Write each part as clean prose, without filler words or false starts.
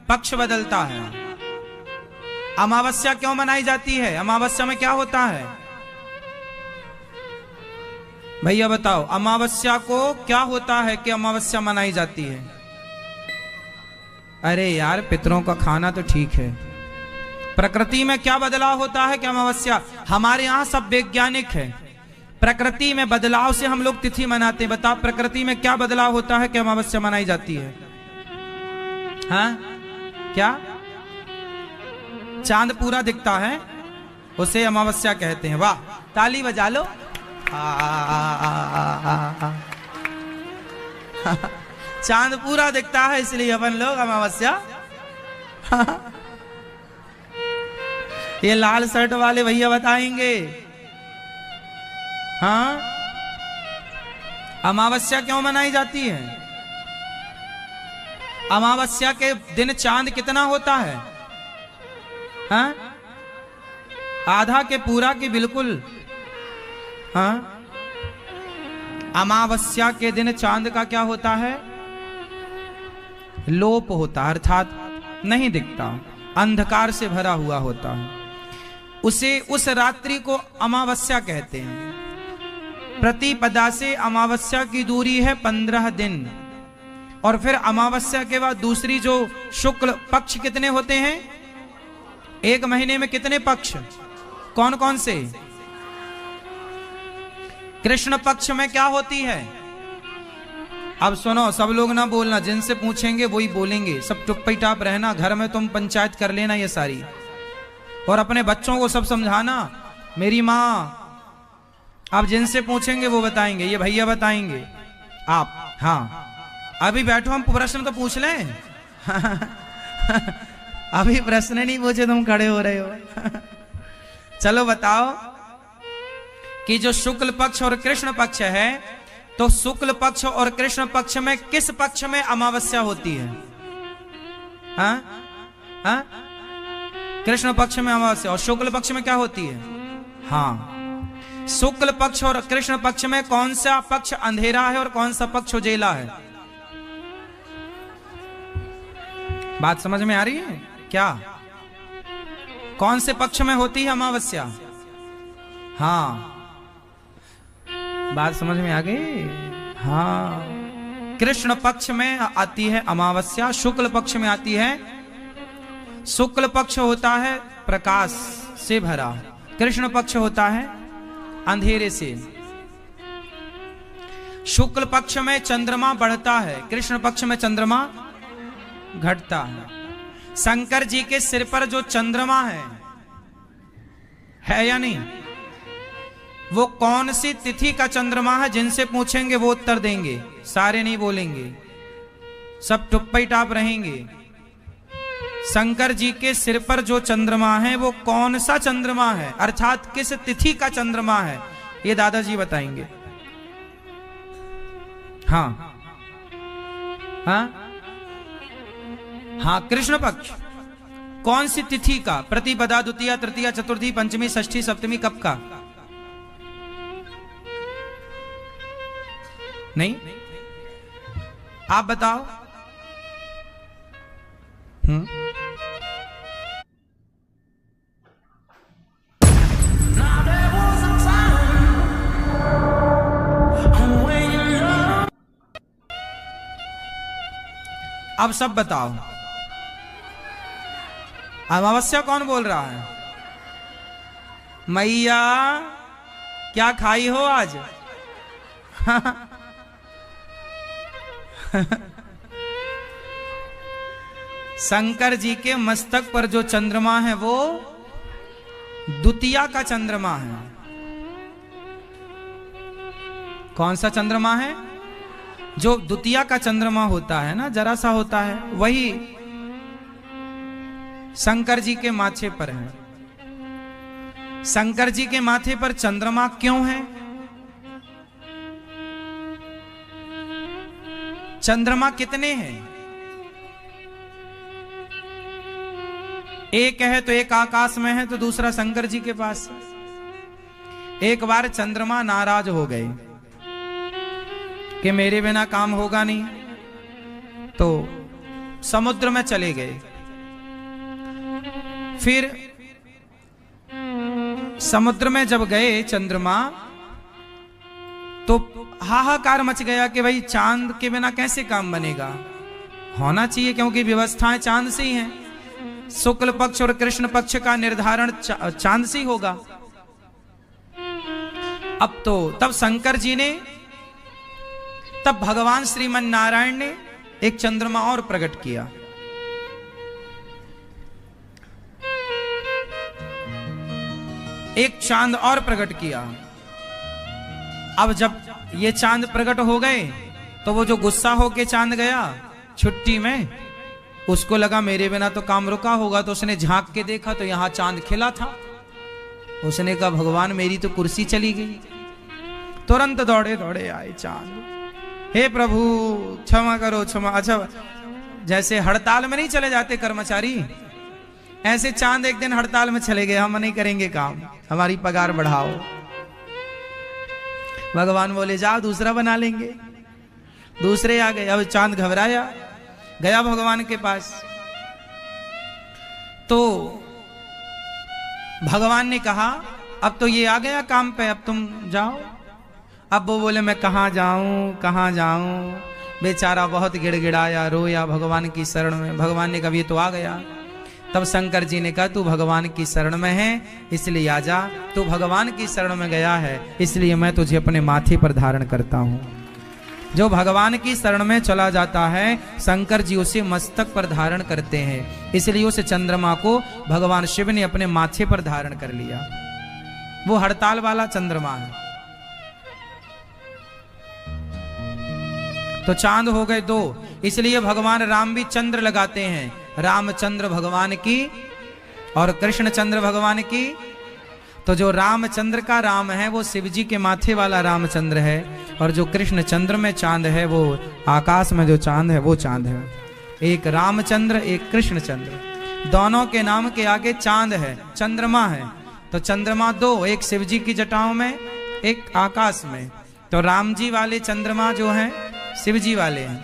पक्ष बदलता है। अमावस्या क्यों मनाई जाती है? अमावस्या में क्या होता है भैया बताओ? अमावस्या को क्या होता है कि अमावस्या मनाई जाती है? अरे यार, पितरों का खाना तो ठीक है। प्रकृति में क्या बदलाव होता है कि अमावस्या? हमारे यहां सब वैज्ञानिक है। प्रकृति में बदलाव से हम लोग तिथि मनाते हैं। बताओ प्रकृति में क्या बदलाव होता है कि अमावस्या मनाई जाती है? हाँ, क्या? चांद पूरा दिखता है, उसे अमावस्या कहते हैं। वाह, ताली बजा लो। चांद पूरा दिखता है इसलिए अपन लोग अमावस्या। ये लाल शर्ट वाले भैया बताएंगे। हाँ, अमावस्या क्यों मनाई जाती है? अमावस्या के दिन चांद कितना होता है? हाँ, आधा के पूरा की बिल्कुल। हाँ, अमावस्या के दिन चांद का क्या होता है? लोप होता, अर्थात नहीं दिखता, अंधकार से भरा हुआ होता है। उसे उस रात्रि को अमावस्या कहते हैं। प्रतिपदा से अमावस्या की दूरी है 15 दिन। और फिर अमावस्या के बाद दूसरी जो शुक्ल पक्ष कितने होते हैं? एक महीने में कितने पक्ष? कौन कौन से? कृष्ण पक्ष में क्या होती है? अब सुनो, सब लोग ना बोलना, जिनसे पूछेंगे वही बोलेंगे। सब चुप टाप रहना, घर में तुम पंचायत कर लेना ये सारी, और अपने बच्चों को सब समझाना। मेरी माँ, आप जिनसे पूछेंगे वो बताएंगे, ये भैया बताएंगे। आप हाँ, अभी बैठो, हम प्रश्न तो पूछ लें। अभी प्रश्न नहीं पूछे, तुम खड़े हो रहे हो। चलो बताओ कि जो शुक्ल पक्ष और कृष्ण पक्ष है, तो शुक्ल पक्ष और कृष्ण पक्ष में किस पक्ष में अमावस्या होती है? हाँ? हाँ? कृष्ण पक्ष में अमावस्या, और शुक्ल पक्ष में क्या होती है? हाँ, शुक्ल पक्ष और कृष्ण पक्ष में कौन सा पक्ष अंधेरा है और कौन सा पक्ष उजेला है? बात समझ में आ रही है क्या? कौन से पक्ष में होती है अमावस्या? हाँ, बात समझ में आ गई? हाँ, कृष्ण पक्ष में आती है अमावस्या, शुक्ल पक्ष में आती है। शुक्ल पक्ष होता है प्रकाश से भरा, कृष्ण पक्ष होता है अंधेरे से। शुक्ल पक्ष में चंद्रमा बढ़ता है, कृष्ण पक्ष में चंद्रमा घटता है। शंकर जी के सिर पर जो चंद्रमा है या नहीं? वो कौन सी तिथि का चंद्रमा है? जिनसे पूछेंगे वो उत्तर देंगे, सारे नहीं बोलेंगे, सब टुप्पी टाप रहेंगे। शंकर जी के सिर पर जो चंद्रमा है वो कौन सा चंद्रमा है, अर्थात किस तिथि का चंद्रमा है? ये दादाजी बताएंगे। हाँ हाँ हाँ, कृष्ण पक्ष कौन सी तिथि का? प्रतिपदा, द्वितीया, तृतीया, चतुर्थी, पंचमी, षष्ठी, सप्तमी, कब का? नहीं, आप बताओ। अब सब बताओ, अमावस्या कौन बोल रहा है? मैया, क्या खाई हो आज? शंकर जी के मस्तक पर जो चंद्रमा है वो द्वितीया का चंद्रमा है। कौन सा चंद्रमा है? जो द्वितीया का चंद्रमा होता है ना, जरा सा होता है, वही शंकर जी के माथे पर है। शंकर जी के माथे पर चंद्रमा क्यों है? चंद्रमा कितने हैं? एक है तो एक आकाश में है, तो दूसरा शंकर जी के पास। एक बार चंद्रमा नाराज हो गए कि मेरे बिना काम होगा नहीं, तो समुद्र में चले गए। फिर समुद्र में जब गए चंद्रमा, तो हाहाकार मच गया कि भाई चांद के बिना कैसे काम बनेगा, होना चाहिए क्योंकि व्यवस्थाएं चांद से ही हैं। शुक्ल पक्ष और कृष्ण पक्ष का निर्धारण चांद से ही होगा। अब तो तब शंकर जी ने, तब भगवान श्रीमन नारायण ने एक चंद्रमा और प्रकट किया। एक चांद और प्रकट किया। अब जब ये चांद प्रकट हो गए तो वो जो गुस्सा होके चांद गया छुट्टी में, उसको लगा मेरे बिना तो काम रुका होगा, तो उसने झांक के देखा तो यहां चांद खिला था। उसने कहा भगवान मेरी तो कुर्सी चली गई। तुरंत दौड़े दौड़े आए चांद, हे प्रभु क्षमा करो क्षमा। अच्छा, जैसे हड़ताल में नहीं चले जाते कर्मचारी, ऐसे चांद एक दिन हड़ताल में चले गए, हम नहीं करेंगे काम, हमारी पगार बढ़ाओ। भगवान बोले जाओ दूसरा बना लेंगे। दूसरे आ गए। अब चांद घबराया, गया भगवान के पास। तो भगवान ने कहा अब तो ये आ गया काम पे, अब तुम जाओ। अब वो बोले मैं कहाँ जाऊं कहाँ जाऊं। बेचारा बहुत गिड़गिड़ाया, रोया भगवान की शरण में। भगवान ने कहा ये तो आ गया। तब शंकर जी ने कहा तू भगवान की शरण में है इसलिए आजा, तू भगवान की शरण में गया है इसलिए मैं तुझे अपने माथे पर धारण करता हूं। जो भगवान की शरण में चला जाता है शंकर जी उसे मस्तक पर धारण करते हैं, इसलिए उस चंद्रमा को भगवान शिव ने अपने माथे पर धारण कर लिया। वो हड़ताल वाला चंद्रमा है। तो चांद हो गए दो, इसलिए भगवान राम भी चंद्र लगाते हैं। रामचंद्र भगवान की और कृष्ण चंद्र भगवान की। तो जो रामचंद्र का राम है वो शिव जी के माथे वाला रामचंद्र है, और जो कृष्ण चंद्र में चांद है वो आकाश में जो चांद है वो चांद है। एक रामचंद्र एक कृष्ण चंद्र, दोनों के नाम के आगे चांद है, चंद्रमा है। तो चंद्रमा दो, एक शिव जी की जटाओं में एक आकाश में। तो राम जी वाले चंद्रमा जो हैं शिव जी वाले हैं,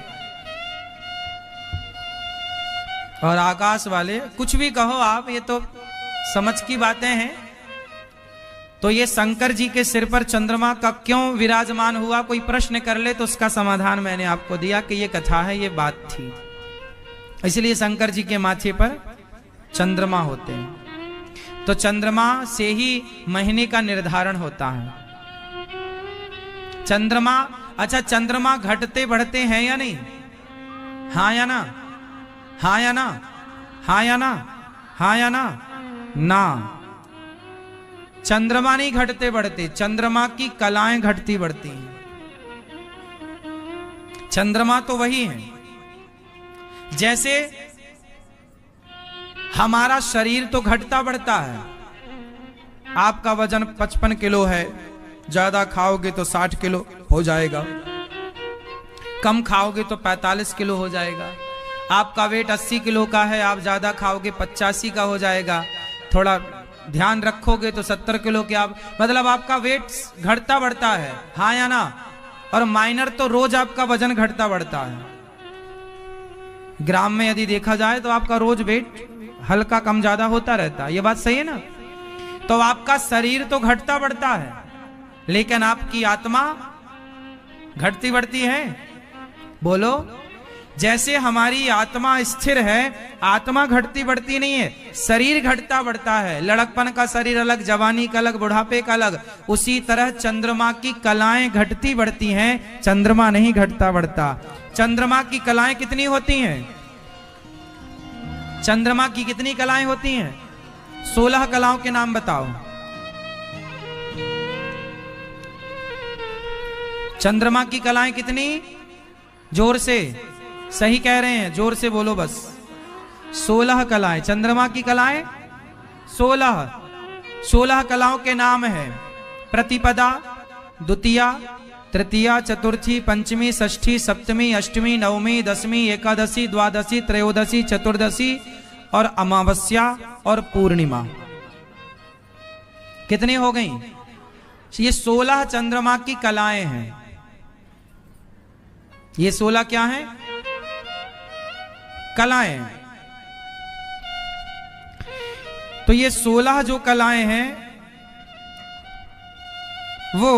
और आकाश वाले कुछ भी कहो आप, ये तो समझ की बातें हैं। तो ये शंकर जी के सिर पर चंद्रमा का क्यों विराजमान हुआ, कोई प्रश्न कर ले तो उसका समाधान मैंने आपको दिया कि ये कथा है, ये बात थी। इसलिए शंकर जी के माथे पर चंद्रमा होते हैं। तो चंद्रमा से ही महीने का निर्धारण होता है। चंद्रमा, अच्छा चंद्रमा घटते बढ़ते हैं या नहीं? हाँ या ना? हाँ या ना? हाँ या ना? हाँ या ना? ना, चंद्रमा नहीं घटते बढ़ते, चंद्रमा की कलाएं घटती बढ़ती हैं। चंद्रमा तो वही है। जैसे हमारा शरीर तो घटता बढ़ता है। आपका वजन 55 किलो है, ज्यादा खाओगे तो 60 किलो हो जाएगा, कम खाओगे तो 45 किलो हो जाएगा। आपका वेट 80 किलो का है, आप ज्यादा खाओगे 85 का हो जाएगा, थोड़ा ध्यान रखोगे तो 70 किलो के आप, मतलब आपका वेट घटता बढ़ता है। हाँ या ना? और माइनर तो रोज आपका वजन घटता बढ़ता है। ग्राम में यदि देखा जाए तो आपका रोज वेट हल्का कम ज्यादा होता रहता है। ये बात सही है ना? तो आपका शरीर तो घटता बढ़ता है, लेकिन आपकी आत्मा घटती बढ़ती है। बोलो, जैसे हमारी आत्मा स्थिर है, आत्मा घटती बढ़ती नहीं है, शरीर घटता बढ़ता है। लड़कपन का शरीर अलग, जवानी का अलग, बुढ़ापे का अलग। उसी तरह चंद्रमा की कलाएं घटती बढ़ती हैं, चंद्रमा नहीं घटता बढ़ता। चंद्रमा की कलाएं कितनी होती हैं? चंद्रमा की कितनी कलाएं होती हैं? 16 कलाओं के नाम बताओ। चंद्रमा की कलाएं कितनी? जोर से, सही कह रहे हैं, जोर से बोलो बस। 16 कलाएं, चंद्रमा की कलाएं 16 कलाओं के नाम है। प्रतिपदा, द्वितीया, तृतीया, चतुर्थी, पंचमी, षष्ठी, सप्तमी, अष्टमी, नवमी, दसवीं, एकादशी, द्वादशी, त्रयोदशी, चतुर्दशी और अमावस्या और पूर्णिमा। कितनी हो गई? ये 16 चंद्रमा की कलाएं हैं। ये 16 क्या हैं? कलाएं। तो ये 16 जो कलाएं हैं वो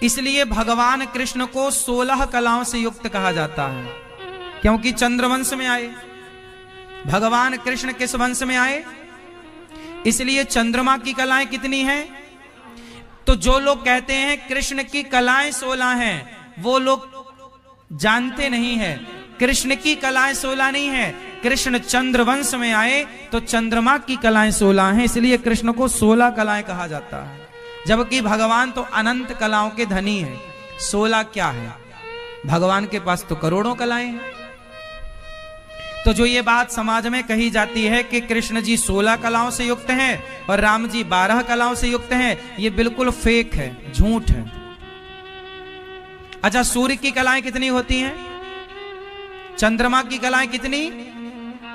इसलिए भगवान कृष्ण को 16 कलाओं से युक्त कहा जाता है, क्योंकि चंद्रवंश में आए। भगवान कृष्ण किस वंश में आए? इसलिए चंद्रमा की कलाएं कितनी हैं? तो जो लोग कहते हैं कृष्ण की कलाएं 16 हैं, वो लोग जानते नहीं है कृष्ण की कलाएं 16 नहीं है। कृष्ण चंद्रवंश में आए तो चंद्रमा की कलाएं 16 हैं, इसलिए कृष्ण को 16 कलाएं कहा जाता है। जबकि भगवान तो अनंत कलाओं के धनी है। 16 क्या है? भगवान के पास तो करोड़ों कलाएं हैं। तो जो ये बात समाज में कही जाती है कि कृष्ण जी 16 कलाओं से युक्त हैं और राम जी 12 कलाओं से युक्त हैं, ये बिल्कुल फेक है, झूठ है। अच्छा, सूर्य की कलाएं कितनी होती हैं? चंद्रमा की कलाएं कितनी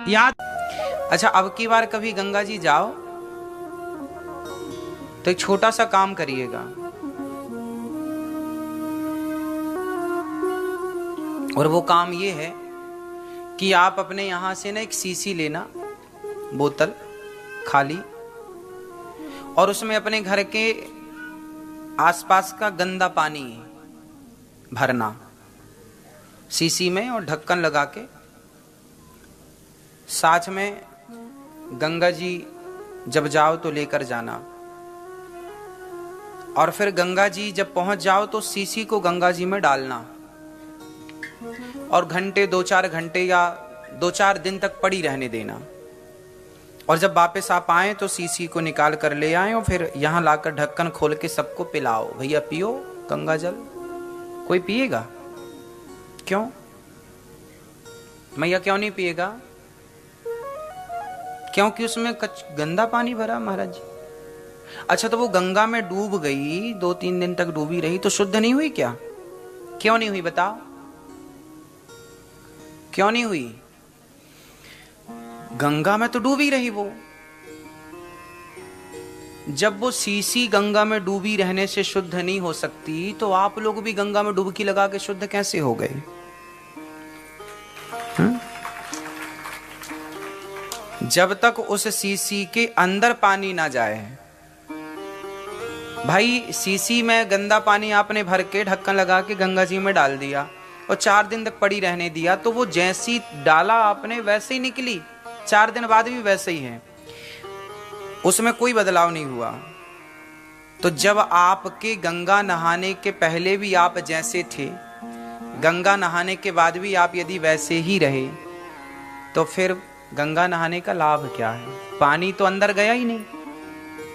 याद? अच्छा, अब की बार कभी गंगा जी जाओ तो एक छोटा सा काम करिएगा, और वो काम ये है कि आप अपने यहां से ना एक सीसी लेना, बोतल खाली, और उसमें अपने घर के आसपास का गंदा पानी भरना सीसी में और ढक्कन लगा के। साथ में गंगा जी जब जाओ तो लेकर जाना, और फिर गंगा जी जब पहुंच जाओ तो सीसी को गंगा जी में डालना, और घंटे 2-4 घंटे या 2-4 दिन तक पड़ी रहने देना। और जब वापस आप आए तो सीसी को निकाल कर ले आए और फिर यहां लाकर ढक्कन खोल के सबको पिलाओ, भैया पियो गंगा जल। कोई पिएगा? क्यों मैया, क्यों नहीं पिएगा? क्योंकि उसमें गंदा पानी भरा महाराज जी। अच्छा, तो वो गंगा में डूब गई, 2-3 दिन तक डूबी रही, तो शुद्ध नहीं हुई क्या? क्यों नहीं हुई बताओ? क्यों नहीं हुई? गंगा में तो डूबी रही वो। जब वो सीसी गंगा में डूबी रहने से शुद्ध नहीं हो सकती, तो आप लोग भी गंगा में डुबकी लगा के शुद्ध कैसे हो गए? जब तक उस सीसी के अंदर पानी ना जाए, भाई सीसी में गंदा पानी आपने भर के ढक्कन लगा के गंगा जी में डाल दिया और 4 दिन तक पड़ी रहने दिया, तो वो जैसी डाला आपने वैसे ही निकली, 4 दिन बाद भी वैसे ही है, उसमें कोई बदलाव नहीं हुआ। तो जब आपके गंगा नहाने के पहले भी आप जैसे थे, गंगा नहाने के बाद भी आप यदि वैसे ही रहे, तो फिर गंगा नहाने का लाभ क्या है? पानी तो अंदर गया ही नहीं।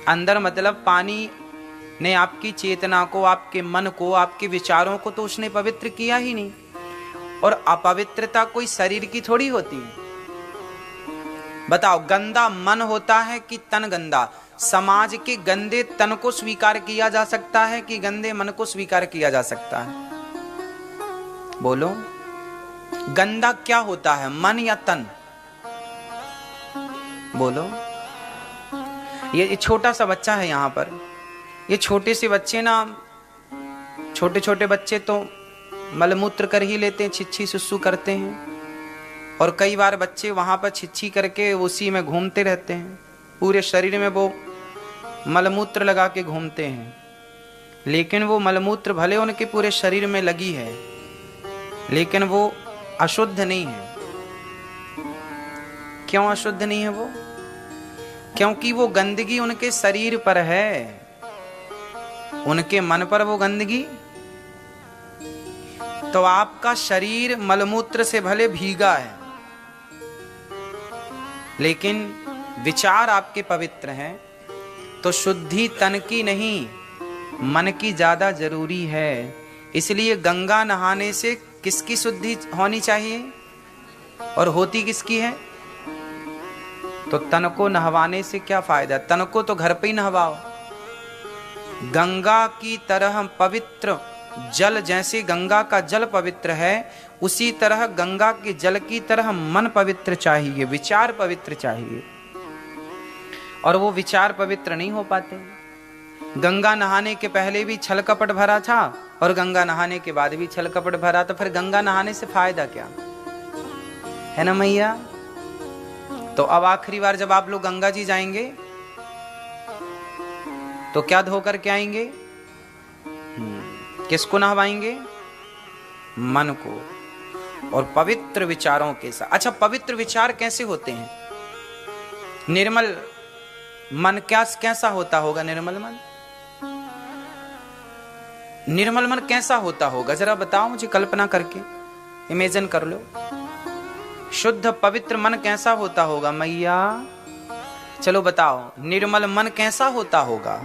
अंदर मतलब पानी ने आपकी चेतना को, आपके मन को, आपके विचारों को तो उसने पवित्र किया ही नहीं। और अपवित्रता कोई शरीर की थोड़ी होती है। बताओ, गंदा मन होता है कि तन गंदा? समाज के गंदे तन को स्वीकार किया जा सकता है कि गंदे मन को स्वीकार किया जा सकता है? बोलो, गंदा क्या होता है, मन या तन? बोलो। ये छोटा सा बच्चा है यहाँ पर, ये छोटे से बच्चे ना, छोटे छोटे बच्चे तो मलमूत्र कर ही लेते हैं, छिच्छी सुसु करते हैं, और कई बार बच्चे वहां पर छिच्छी करके उसी में घूमते रहते हैं, पूरे शरीर में वो मलमूत्र लगा के घूमते हैं। लेकिन वो मलमूत्र भले उनके पूरे शरीर में लगी है, लेकिन वो अशुद्ध नहीं है। क्यों अशुद्ध नहीं है वो? क्योंकि वो गंदगी उनके शरीर पर है, उनके मन पर वो गंदगी। तो आपका शरीर मलमूत्र से भले भीगा है, लेकिन विचार आपके पवित्र हैं। तो शुद्धि तन की नहीं, मन की ज्यादा जरूरी है। इसलिए गंगा नहाने से किसकी शुद्धि होनी चाहिए और होती किसकी है? तो तन को नहवाने से क्या फायदा? तन को तो घर पे ही नहवाओ। गंगा की तरह पवित्र जल, जैसे गंगा का जल पवित्र है, उसी तरह गंगा के जल की तरह मन पवित्र चाहिए, विचार पवित्र चाहिए। और वो विचार पवित्र नहीं हो पाते। गंगा नहाने के पहले भी छल कपट भरा था और गंगा नहाने के बाद भी छल कपट भरा, तो फिर गंगा नहाने से फायदा क्या है? ना मैया? तो अब आखिरी बार जब आप लोग गंगा जी जाएंगे तो क्या धो करके आएंगे? किसको नहवाएंगे? मन को, और पवित्र विचारों के साथ। अच्छा, पवित्र विचार कैसे होते हैं? निर्मल मन कैसा होता होगा? निर्मल मन, निर्मल मन कैसा होता होगा? जरा बताओ मुझे, कल्पना करके इमेजिन कर लो। शुद्ध पवित्र मन कैसा होता होगा मैया? चलो बताओ, निर्मल मन कैसा होता होगा?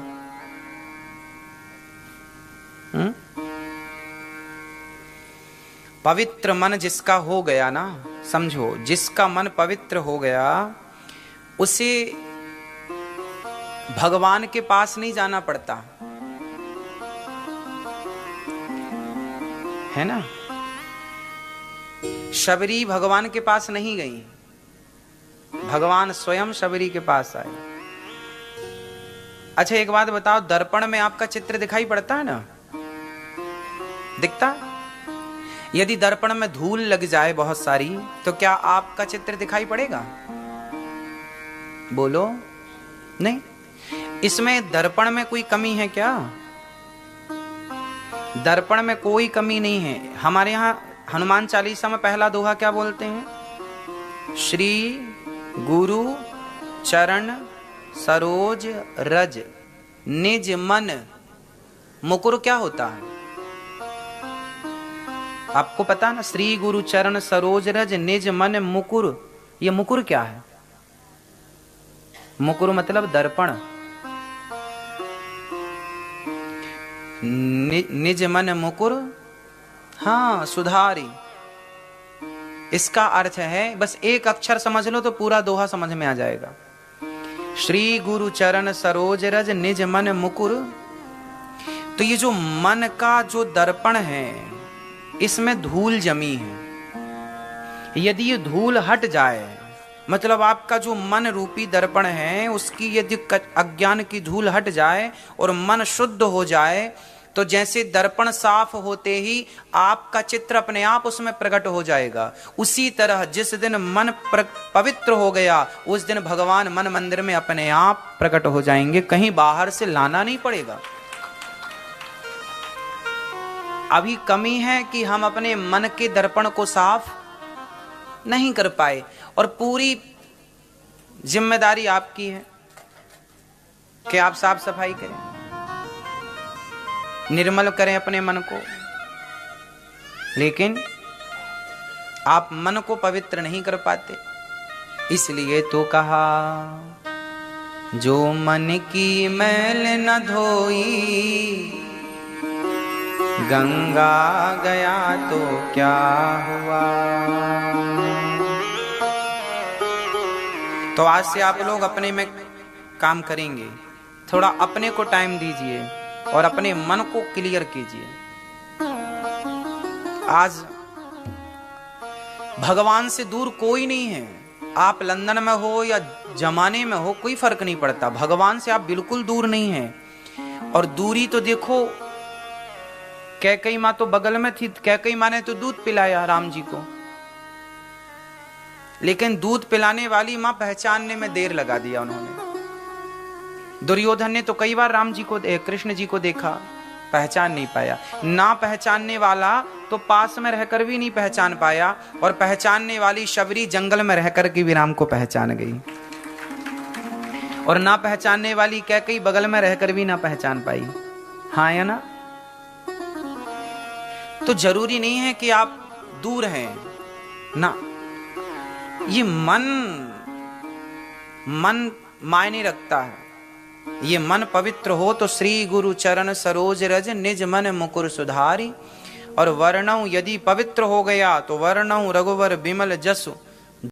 पवित्र मन जिसका हो गया ना, समझो, जिसका मन पवित्र हो गया उसे भगवान के पास नहीं जाना पड़ता, है ना। शबरी भगवान के पास नहीं गई, भगवान स्वयं शबरी के पास आए। अच्छा एक बात बताओ, दर्पण में आपका चित्र दिखाई पड़ता है ना? दिखता? यदि दर्पण में धूल लग जाए बहुत सारी तो क्या आपका चित्र दिखाई पड़ेगा? बोलो नहीं। इसमें दर्पण में कोई कमी है क्या? दर्पण में कोई कमी नहीं है। हमारे यहां हनुमान चालीसा में पहला दोहा क्या बोलते हैं? श्री गुरु चरण सरोज रज निज मन मुकुर। क्या होता है आपको पता ना? श्री गुरु चरण सरोज रज निज मन मुकुर। ये मुकुर क्या है? मुकुर मतलब दर्पण। निज मन मुकुर, हाँ सुधारी। इसका अर्थ है, बस एक अक्षर समझ लो तो पूरा दोहा समझ में आ जाएगा। श्री गुरु चरण सरोज रज निज मन मुकुर। तो ये जो मन का जो दर्पण है इसमें धूल जमी है। यदि ये धूल हट जाए, मतलब आपका जो मन रूपी दर्पण है उसकी यदि अज्ञान की धूल हट जाए और मन शुद्ध हो जाए, तो जैसे दर्पण साफ होते ही आपका चित्र अपने आप उसमें प्रकट हो जाएगा, उसी तरह जिस दिन मन पवित्र हो गया उस दिन भगवान मन मंदिर में अपने आप प्रकट हो जाएंगे। कहीं बाहर से लाना नहीं पड़ेगा। अभी कमी है कि हम अपने मन के दर्पण को साफ नहीं कर पाए, और पूरी जिम्मेदारी आपकी है कि आप साफ सफाई करें, निर्मल करें अपने मन को। लेकिन आप मन को पवित्र नहीं कर पाते, इसलिए तो कहा जो मन की मैल न धोई गंगा गया तो क्या हुआ। तो आज से आप लोग अपने में काम करेंगे, थोड़ा अपने को टाइम दीजिए और अपने मन को क्लियर कीजिए। आज भगवान से दूर कोई नहीं है। आप लंदन में हो या जमाने में हो, कोई फर्क नहीं पड़ता, भगवान से आप बिल्कुल दूर नहीं हैं। और दूरी तो देखो, कैकई माँ तो बगल में थी, कैकई माँ ने तो दूध पिलाया राम जी को, लेकिन दूध पिलाने वाली माँ पहचानने में देर लगा दिया उन्होंने। दुर्योधन ने तो कई बार राम जी को, कृष्ण जी को देखा, पहचान नहीं पाया। ना पहचानने वाला तो पास में रहकर भी नहीं पहचान पाया, और पहचानने वाली शबरी जंगल में रहकर के भी राम को पहचान गई, और ना पहचानने वाली कैकई बगल में रहकर भी ना पहचान पाई। हाँ या ना? तो जरूरी नहीं है कि आप दूर हैं ना। ये मन मायने रखता है। ये मन पवित्र हो तो श्री गुरु चरण सरोज रज निज मन मुकुर सुधारी। और वर्णऊ यदि पवित्र हो गया तो वर्णऊ रघुवर बिमल जसु